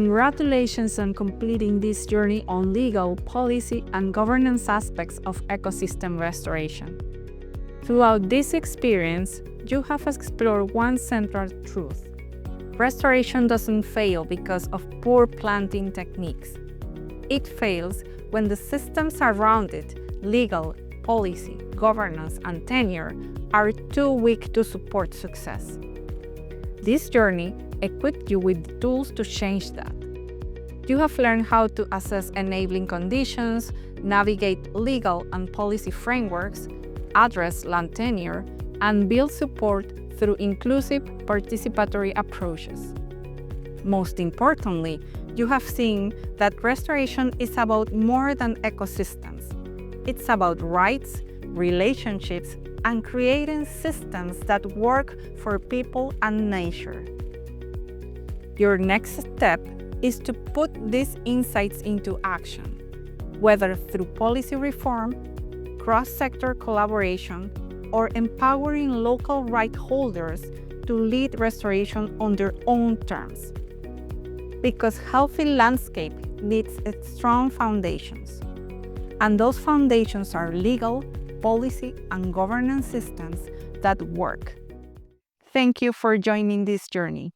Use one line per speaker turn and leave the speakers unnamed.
Congratulations on completing this journey on legal, policy, and governance aspects of ecosystem restoration. Throughout this experience, you have explored one central truth. Restoration doesn't fail because of poor planting techniques. It fails when the systems around it, legal, policy, governance, and tenure, are too weak to support success. This journey equipped you with the tools to change that. You have learned how to assess enabling conditions, navigate legal and policy frameworks, address land tenure, and build support through inclusive, participatory approaches. Most importantly, you have seen that restoration is about more than ecosystems. It's about rights, relationships, and creating systems that work for people and nature. Your next step is to put these insights into action, whether through policy reform, cross-sector collaboration, or empowering local right holders to lead restoration on their own terms. Because healthy landscape needs strong foundations, and those foundations are legal, policy, and governance systems that work. Thank you for joining this journey.